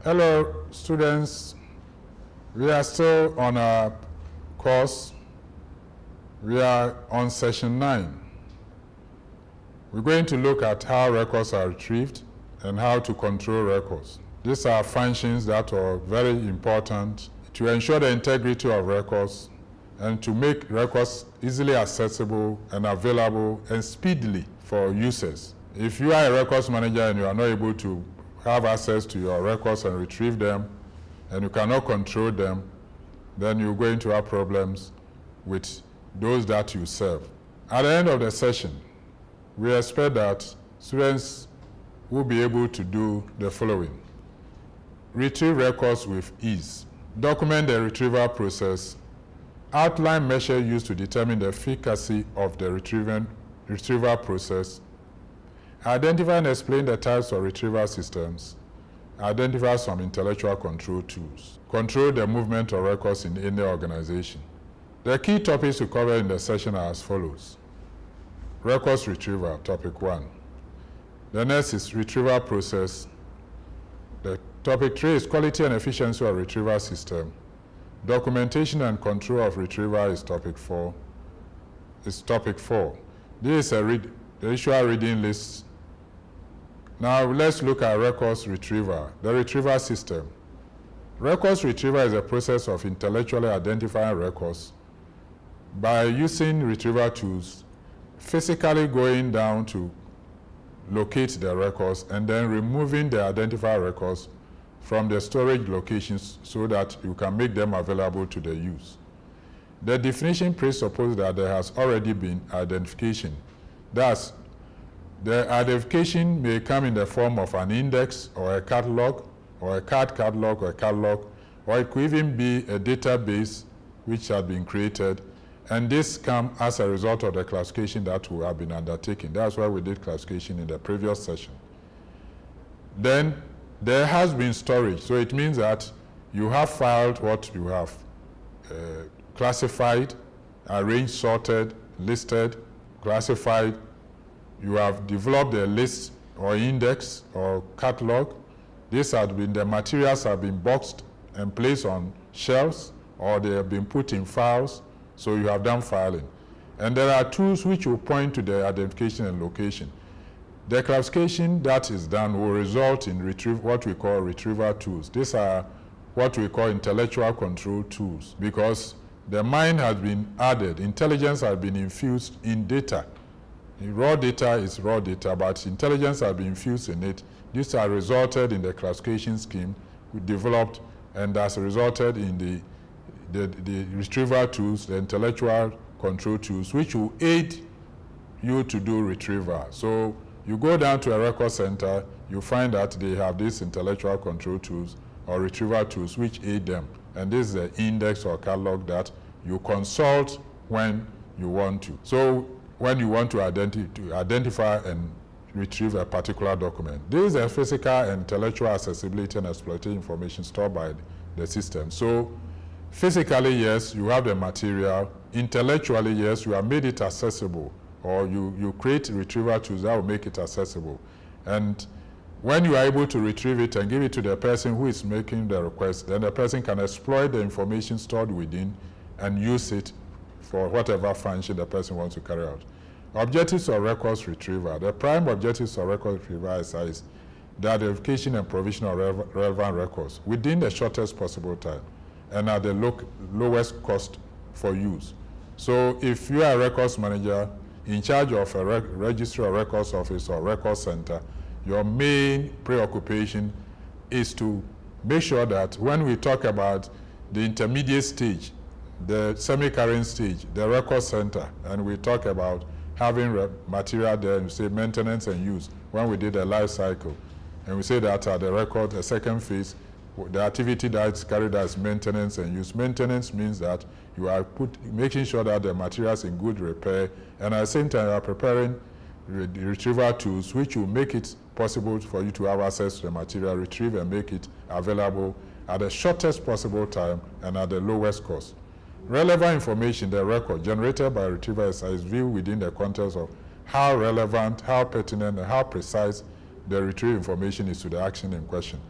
Hello, students. We are still on our course. We are on session 9. We're going to look at how records are retrieved and how to control records. These are functions that are very important to ensure the integrity of records and to make records easily accessible and available and speedily for users. If you are a records manager and you are not able to have access to your records and retrieve them, and you cannot control them, then you're going to have problems with those that you serve. At the end of the session, we expect that students will be able to do the following: retrieve records with ease, document the retrieval process, outline measures used to determine the efficacy of the retrieval process, identify and explain the types of retrieval systems, identify some intellectual control tools, control the movement of records in any organization. The key topics to cover in the session are as follows: records retrieval, topic 1. The next is retrieval process. The topic 3 is quality and efficiency of retrieval system. Documentation and control of retrieval is topic 4. This is the usual reading list. Now let's look at records retrieval, the retrieval system. Records retrieval is a process of intellectually identifying records by using retrieval tools, physically going down to locate the records and then removing the identified records from the storage locations so that you can make them available to the use. The definition presupposes that there has already been identification. Thus, the identification may come in the form of an index or a catalog or a card catalog or a catalog, or it could even be a database which has been created, and this comes as a result of the classification that we have been undertaking. That's why we did classification in the previous session. Then there has been storage, so it means that you have filed what you have classified, arranged, sorted, listed, classified. You have developed a list or index or catalog. The materials have been boxed and placed on shelves, or they have been put in files, so you have done filing. And there are tools which will point to the identification and location. The classification that is done will result in what we call retrieval tools. These are what we call intellectual control tools, because the mind has been added, intelligence has been infused in data. Raw data is raw data, but intelligence has been infused in it. These have resulted in the classification scheme we developed, and has resulted in the retrieval tools, the intellectual control tools, which will aid you to do retrieval. So you go down to a record center, you find that they have these intellectual control tools or retrieval tools which aid them. And this is the index or catalog that you consult when you want to. So when you want to identify and retrieve a particular document. This is a physical and intellectual accessibility and exploitation information stored by the system. So physically, yes, you have the material. Intellectually, yes, you have made it accessible, or you create retrieval tools that will make it accessible. And when you are able to retrieve it and give it to the person who is making the request, then the person can exploit the information stored within and use it for whatever function the person wants to carry out. Objectives of records retrieval. The prime objectives of records retrieval is the identification and provision of relevant records within the shortest possible time and at the lowest cost for use. So if you are a records manager in charge of a registry or records office or records center, your main preoccupation is to make sure that when we talk about the intermediate stage, the semi-current stage, the record center, and we talk about having material there, and we say maintenance and use, when we did a life cycle, and we say that at the record, the second phase, the activity that's carried out is maintenance and use. Maintenance means that you are making sure that the material is in good repair, and at the same time you are preparing retrieval tools which will make it possible for you to have access to the material, retrieve and make it available at the shortest possible time and at the lowest cost. Relevant information, the record generated by retrieval is viewed within the context of how relevant, how pertinent, and how precise the retrieved information is to the action in question.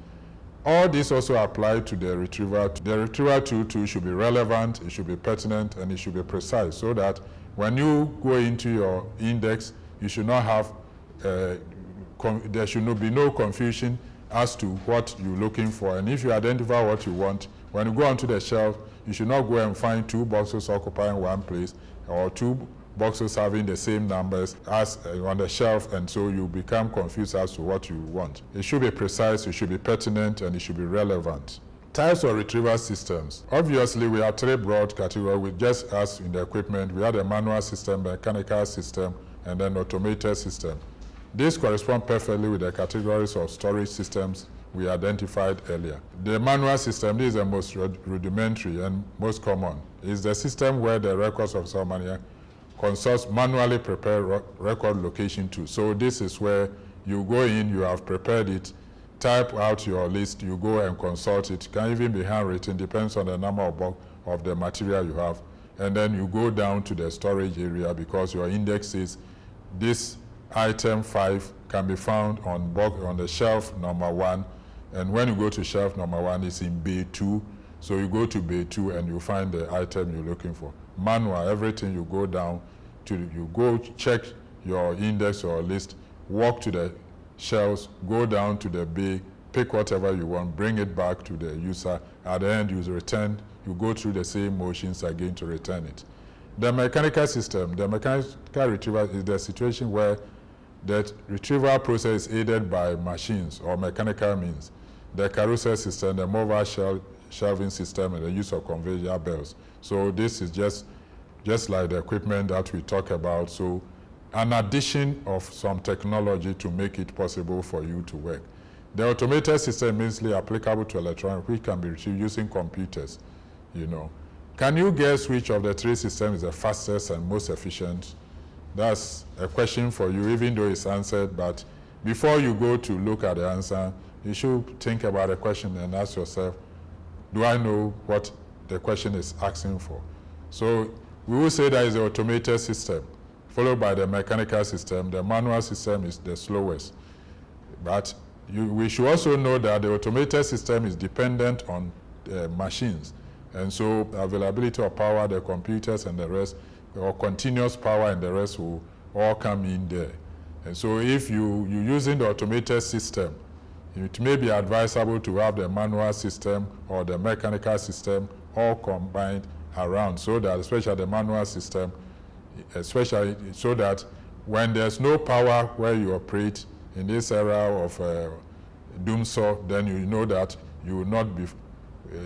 All this also apply to the retrieval. The retrieval tool too should be relevant, it should be pertinent, and it should be precise, so that when you go into your index, you should not have, there should be no confusion as to what you're looking for. And if you identify what you want, when you go onto the shelf, you should not go and find 2 boxes occupying one place, or 2 boxes having the same numbers as on the shelf, and so you become confused as to what you want. It should be precise, it should be pertinent, and it should be relevant. Types of retrieval systems. Obviously, we have 3 broad categories. We just as in the equipment, we have the manual system, mechanical system, and then automated system. These correspond perfectly with the categories of storage systems we identified earlier. The manual system, this is the most rudimentary and most common. It's the system where the records of ceremony consults manually prepare record location to. So this is where you go in, you have prepared it, type out your list, you go and consult it. It can even be handwritten, depends on the number of the material you have. And then you go down to the storage area because your index says this item 5 can be found on the shelf number 1. And when you go to shelf number 1, it's in bay 2. So you go to bay 2 and you find the item you're looking for. Manual, everything you go down to, you go check your index or list, walk to the shelves, go down to the bay, pick whatever you want, bring it back to the user. At the end, you return, you go through the same motions again to return it. The mechanical system, the mechanical retrieval is the situation where the retrieval process is aided by machines or mechanical means. The carousel system, the mobile shelving system, and the use of conveyor belts. So this is just like the equipment that we talk about. So an addition of some technology to make it possible for you to work. The automated system is mainly applicable to electronics, which can be retrieved using computers, you know. Can you guess which of the 3 systems is the fastest and most efficient? That's a question for you, even though it's answered, but before you go to look at the answer, you should think about the question and ask yourself, do I know what the question is asking for? So we will say that is the automated system, followed by the mechanical system. The manual system is the slowest. But we should also know that the automated system is dependent on machines. And so availability of power, the computers and the rest, or continuous power and the rest will all come in there. And so if you're using the automated system, it may be advisable to have the manual system or the mechanical system all combined around, so that, especially the manual system, especially so that when there's no power where you operate in this era of doomsaw, then you know that you will not be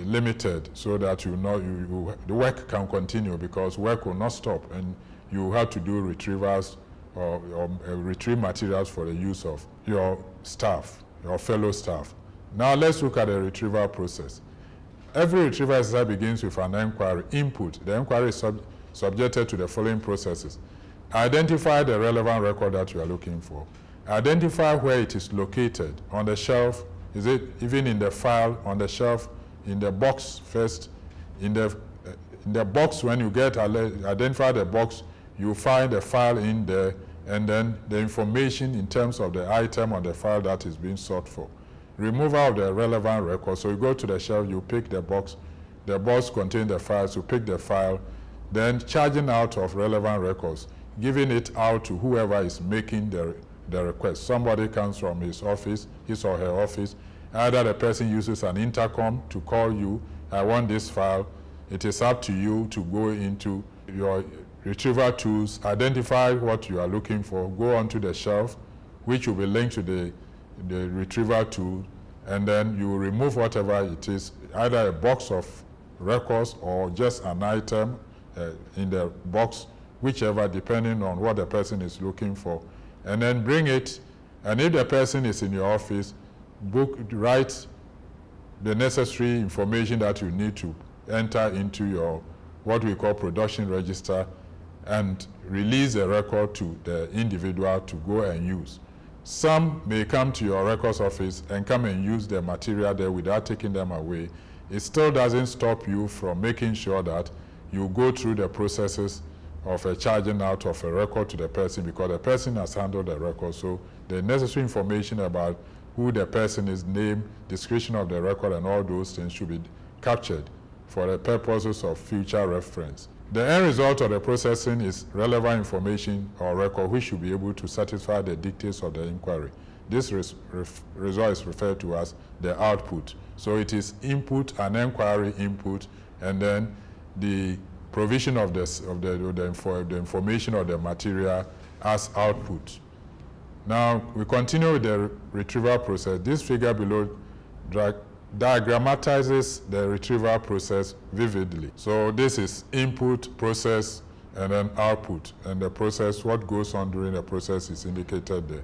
limited, so that the work can continue, because work will not stop, and you have to do retrievals or retrieve materials for the use of your staff, your fellow staff. Now let's look at the retrieval process. Every retrieval exercise begins with an inquiry input. The inquiry is subjected to the following processes. Identify the relevant record that you are looking for. Identify where it is located. On the shelf, is it even in the file, on the shelf, in the box first. In the box, when you identify the box, you find the file in there, and then the information in terms of the item on the file that is being sought for. Removal of the relevant record. So you go to the shelf, you pick the box contains the files, you pick the file, then charging out of relevant records, giving it out to whoever is making the request. Somebody comes from his office, his or her office, either the person uses an intercom to call you, I want this file. It is up to you to go into your retrieval tools, identify what you are looking for, go onto the shelf, which will be linked to the retrieval tool, and then you remove whatever it is, either a box of records or just an item in the box, whichever, depending on what the person is looking for, and then bring it. And if the person is in your office, write the necessary information that you need to enter into your what we call production register, and release the record to the individual to go and use. Some may come to your records office and come and use the material there without taking them away. It still doesn't stop you from making sure that you go through the processes of charging out of a record to the person, because the person has handled the record. So the necessary information about who the person is, name, description of the record, and all those things should be captured for the purposes of future reference. The end result of the processing is relevant information or record which should be able to satisfy the dictates of the inquiry. This result is referred to as the output. So it is input, an inquiry input, and then the provision of the information or the material as output. Now we continue with the retrieval process. This figure below diagrammatizes the retrieval process vividly. So this is input, process, and then output. And the process, what goes on during the process is indicated there.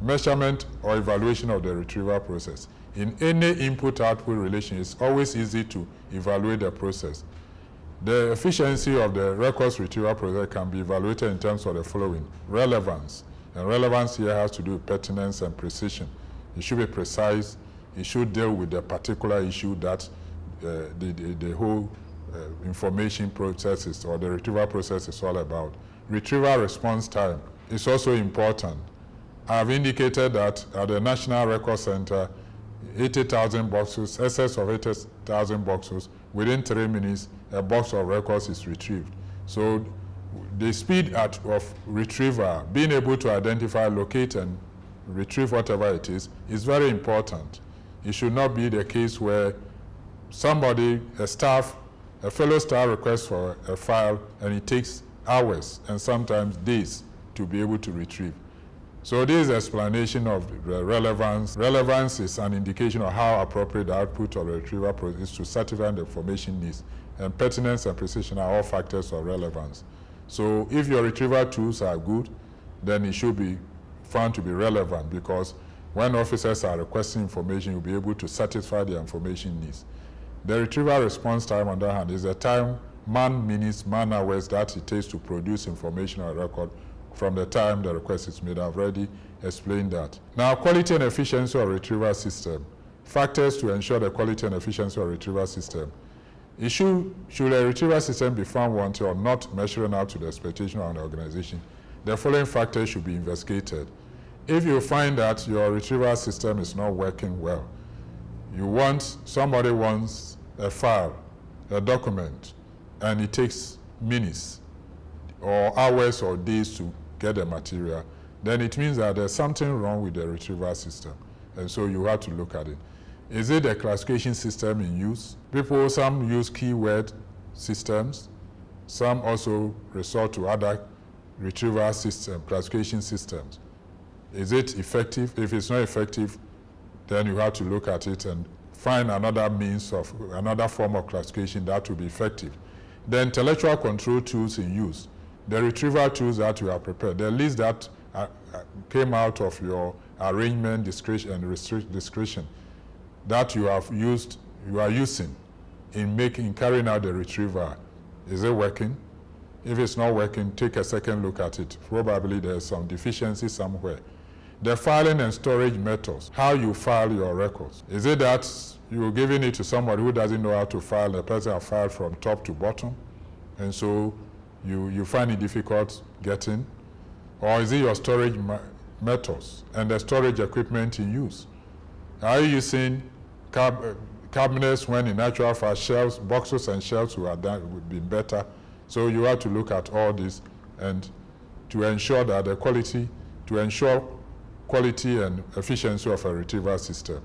Measurement or evaluation of the retrieval process. In any input-output relation, it's always easy to evaluate the process. The efficiency of the records retrieval process can be evaluated in terms of the following. Relevance. And relevance here has to do with pertinence and precision. It should be precise. It should deal with the particular issue that the whole information process or the retrieval process is all about. Retrieval response time is also important. I've indicated that at the National Record Center, 80,000 boxes, excess of 80,000 boxes, within 3 minutes, a box of records is retrieved. So the speed of retrieval, being able to identify, locate, and retrieve whatever it is very important. It should not be the case where somebody, a fellow staff requests for a file, and it takes hours and sometimes days to be able to retrieve. So this is explanation of relevance. Relevance is an indication of how appropriate the output of the retrieval process is to satisfy the information needs. And pertinence and precision are all factors of relevance. So if your retrieval tools are good, then it should be found to be relevant, because when officers are requesting information, you'll be able to satisfy their information needs. The retrieval response time, on the other hand, is the time, man-minutes, man-hours that it takes to produce information or record from the time the request is made. I've already explained that. Now, quality and efficiency of retrieval system. Factors to ensure the quality and efficiency of retrieval system. Should a retrieval system be found wanting or not measuring up to the expectation of an organization, the following factors should be investigated. If you find that your retrieval system is not working well, somebody wants a file, a document, and it takes minutes or hours or days to get the material, then it means that there's something wrong with the retrieval system. And so you have to look at it. Is it a classification system in use? Some use keyword systems. Some also resort to other retrieval system, classification systems. Is it effective? If it's not effective, then you have to look at it and find another form of classification that will be effective. The intellectual control tools in use. The retrieval tools that you have prepared, the list that came out of your arrangement, discretion, and discretion that you are using in carrying out the retrieval, is it working? If it's not working, take a second look at it. Probably there's some deficiency somewhere. The filing and storage methods, how you file your records. Is it that you're giving it to somebody who doesn't know how to file, the person has filed from top to bottom, and so you find it difficult getting? Or is it your storage methods and the storage equipment in use? Are you using cabinets when in actual fact shelves, boxes and shelves would be better? So you have to look at all this and to ensure that ensure quality and efficiency of a retrieval system.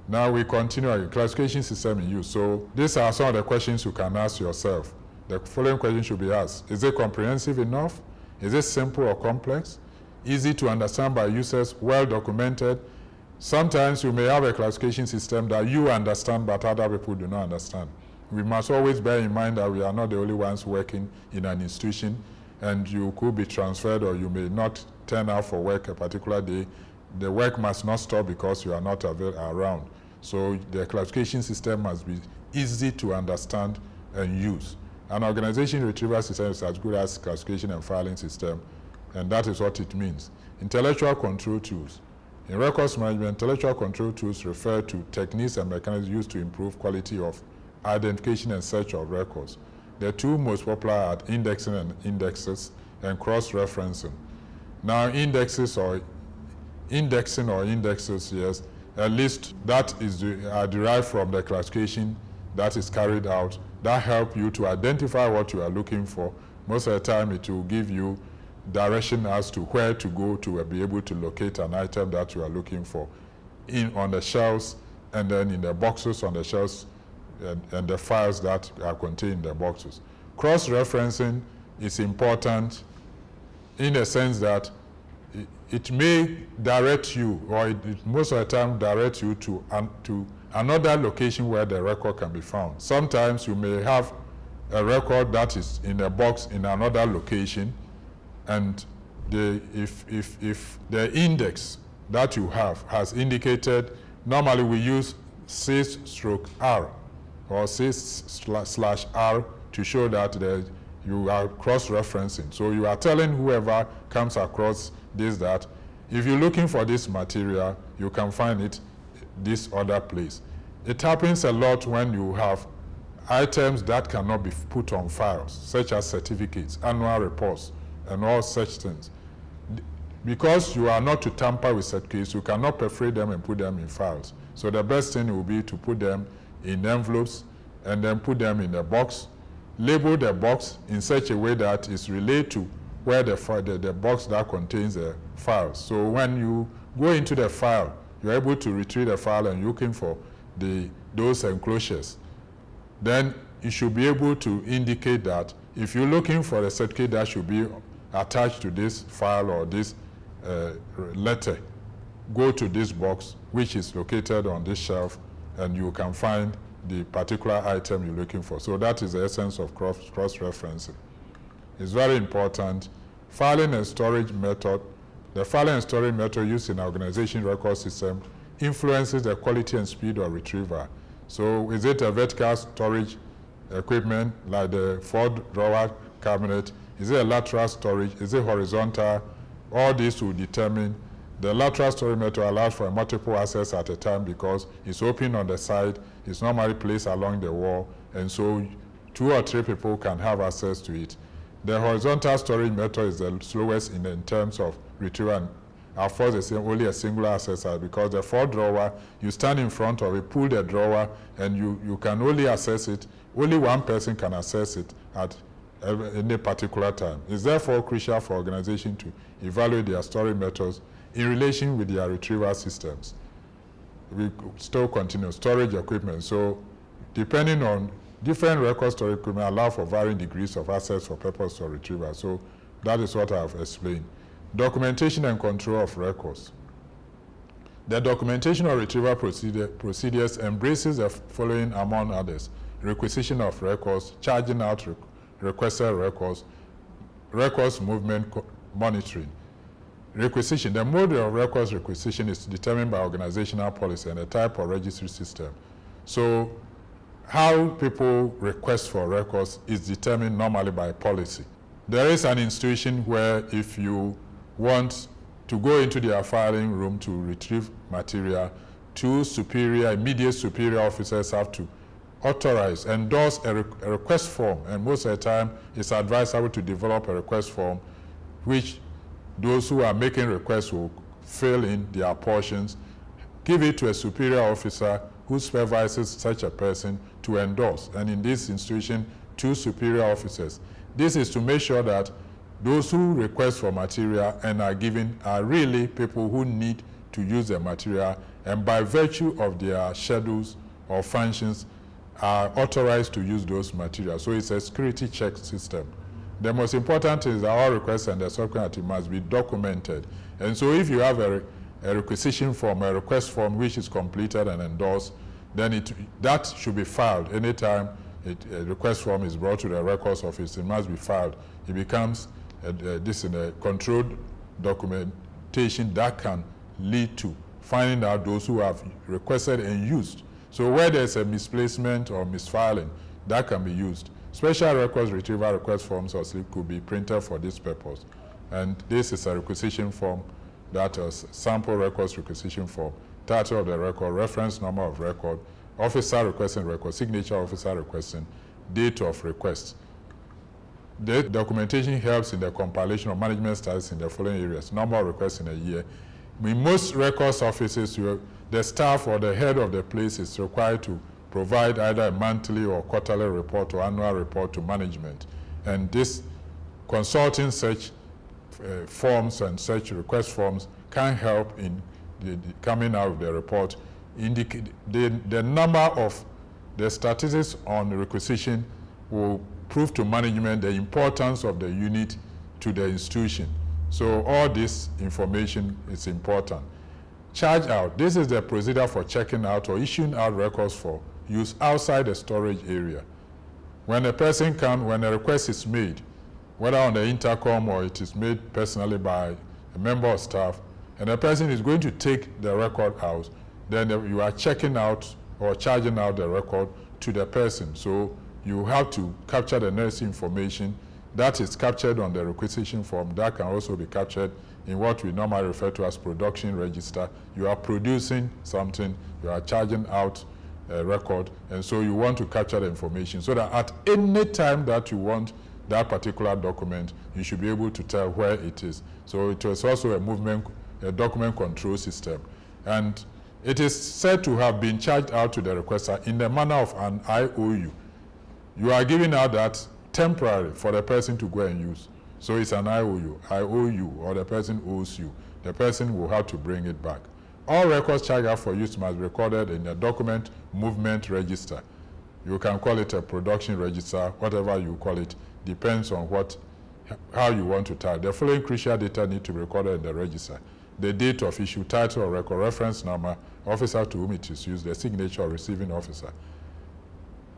Now we continue our classification system in use. So these are some of the questions you can ask yourself. The following question should be asked. Is it comprehensive enough? Is it simple or complex? Easy to understand by users, well documented? Sometimes you may have a classification system that you understand but other people do not understand. We must always bear in mind that we are not the only ones working in an institution, and you could be transferred or you may not turn out for work a particular day. The work must not stop because you are not around. So the classification system must be easy to understand and use. An organization retrieval system is as good as classification and filing system, and that is what it means. Intellectual control tools. In records management, intellectual control tools refer to techniques and mechanisms used to improve quality of identification and search of records. The two most popular are indexing and indexes and cross-referencing. Now indexing or indexes, yes, a list that is derived from the classification that is carried out that help you to identify what you are looking for. Most of the time it will give you direction as to where to go to be able to locate an item that you are looking for on the shelves, and then in the boxes on the shelves, and the files that are contained in the boxes. Cross-referencing is important in the sense that it may direct you, or it most of the time direct you to another location where the record can be found. Sometimes you may have a record that is in a box in another location, and if the index that you have has indicated, normally we use C/R or C/R to show that you are cross-referencing. So you are telling whoever comes across this that if you're looking for this material, you can find it this other place. It happens a lot when you have items that cannot be put on files, such as certificates, annual reports, and all such things. Because you are not to tamper with certificates, you cannot perforate them and put them in files. So the best thing will be to put them in envelopes and then put them in a box, label the box in such a way that it's related to where the box that contains the files. So when you go into the file, you're able to retrieve the file and you're looking for those enclosures. Then you should be able to indicate that if you're looking for a certificate that should be attached to this file or this letter, go to this box which is located on this shelf, and you can find the particular item you're looking for. So that is the essence of cross-referencing. It's very important. Filing and storage method. The filing and storage method used in organization record system influences the quality and speed of retrieval. So is it a vertical storage equipment like the 4-drawer cabinet? Is it a lateral storage? Is it horizontal? All these will determine. The lateral storage method allows for multiple access at a time because it's open on the side, it's normally placed along the wall, and so 2 or 3 people can have access to it. The horizontal storage method is the slowest in terms of retrieval. At first, it's only a singular accessor because the 4-drawer, you stand in front of it, pull the drawer, and you can only access it. Only one person can access it at any particular time. It's therefore crucial for organizations to evaluate their storage methods in relation with their retrieval systems. We still continue storage equipment. So depending on different record storage equipment allow for varying degrees of access for purpose of retrieval. So that is what I have explained. Documentation and control of records. The documentation of retrieval procedures embraces the following among others: requisition of records, charging out requested records, records movement monitoring. Requisition. The mode of records requisition is determined by organizational policy and the type of registry system. So how people request for records is determined normally by policy. There is an institution where if you want to go into their filing room to retrieve material, 2 immediate superior officers have to authorize, endorse a request form, and most of the time it's advisable to develop a request form which those who are making requests will fill in their portions, give it to a superior officer who supervises such a person to endorse. And in this institution, 2 superior officers. This is to make sure that those who request for material and are given are really people who need to use the material, and by virtue of their schedules or functions are authorized to use those materials. So it's a security check system. The most important is that all requests and the subsequent must be documented. And so if you have a requisition form, a request form which is completed and endorsed, then that should be filed. Anytime a request form is brought to the records office, it must be filed. It becomes this in a controlled documentation that can lead to finding out those who have requested and used. So where there's a misplacement or misfiling, that can be used. Special records retrieval request forms or slip could be printed for this purpose. And this is a requisition form, that is sample records requisition form, title of the record, reference number of record, officer requesting record, signature officer requesting, date of request. The documentation helps in the compilation of management status in the following areas: number of requests in a year. In most records offices, the staff or the head of the place is required to provide either a monthly or quarterly report or annual report to management. And this consulting such forms and such request forms can help in the coming out of the report. Indicate the number of the statistics on requisition will prove to management the importance of the unit to the institution. So all this information is important. Charge out. This is the procedure for checking out or issuing out records for use outside the storage area. When a person comes, when a request is made, whether on the intercom or it is made personally by a member of staff, and a person is going to take the record out, then you are checking out or charging out the record to the person. So you have to capture the necessary information that is captured on the requisition form. That can also be captured in what we normally refer to as production register. You are producing something, you are charging out a record, and so you want to capture the information so that at any time that you want that particular document, you should be able to tell where it is. So it is also a document control system. And it is said to have been charged out to the requester in the manner of an IOU. You are giving out that temporary for the person to go and use. So it's an IOU. I owe you, or the person owes you. The person will have to bring it back. All records charged out for use must be recorded in a document movement register. You can call it a production register, whatever you call it, depends on how you want to type. The following crucial data need to be recorded in the register: the date of issue, title or record, reference number, officer to whom it is used, the signature of receiving officer.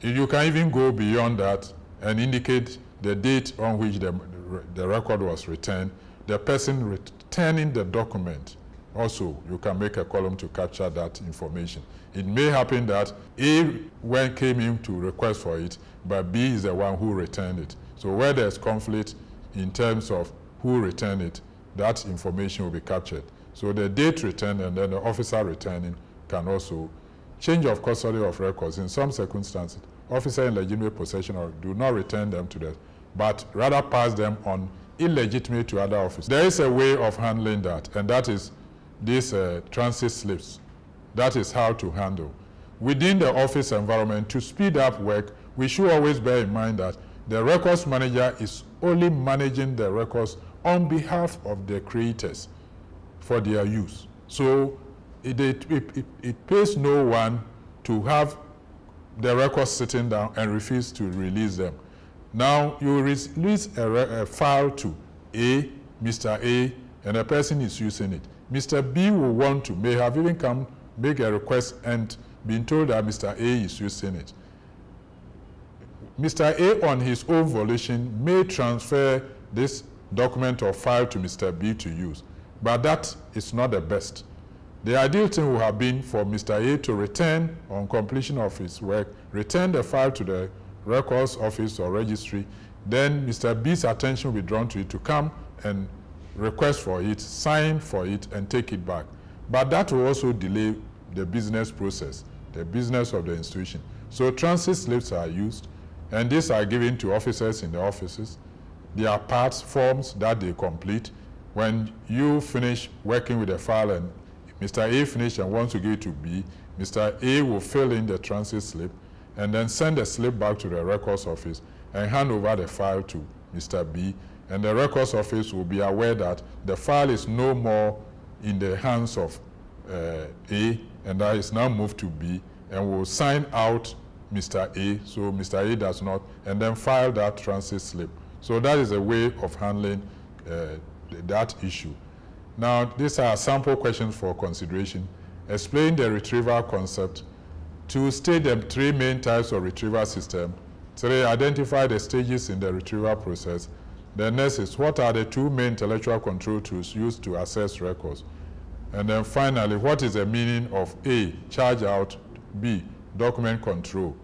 You can even go beyond that and indicate the date on which the record was returned, the person returning the document. Also, you can make a column to capture that information. It may happen that A came in to request for it, but B is the one who returned it. So where there's conflict in terms of who returned it, that information will be captured. So the date returned and then the officer returning can also change of custody of records. In some circumstances, officer in legitimate possession or do not return them to them, but rather pass them on illegitimate to other officers. There is a way of handling that, and that is these transit slips. That is how to handle. Within the office environment, to speed up work, we should always bear in mind that the records manager is only managing the records on behalf of the creators for their use. So it pays no one to have the records sitting down and refuse to release them. Now you release a file to A, Mr. A, and a person is using it. Mr. B will want to, may have even come make a request and been told that Mr. A is using it. Mr. A on his own volition may transfer this document or file to Mr. B to use, but that is not the best. The ideal thing would have been for Mr. A to return, on completion of his work, return the file to the records office or registry, then Mr. B's attention will be drawn to it to come and request for it, sign for it, and take it back. But that will also delay the business process, the business of the institution. So transit slips are used, and these are given to officers in the offices. They are parts, forms that they complete. When you finish working with a file and Mr. A finished and wants to give it to B, Mr. A will fill in the transit slip and then send the slip back to the records office and hand over the file to Mr. B, and the records office will be aware that the file is no more in the hands of A, and that is now moved to B, and will sign out Mr. A, so Mr. A does not, and then file that transit slip. So that is a way of handling that issue. Now, these are sample questions for consideration. Explain the retrieval concept. 2, state the 3 main types of retrieval system. 3, identify the stages in the retrieval process. The next is, what are the 2 main intellectual control tools used to access records? And then finally, what is the meaning of A, charge out, B, document control?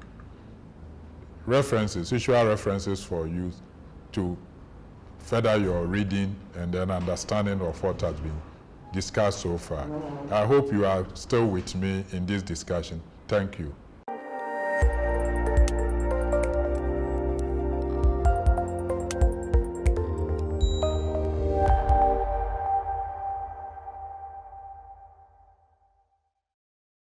References, usual references for use to further your reading and then understanding of what has been discussed so far. I hope you are still with me in this discussion. Thank you.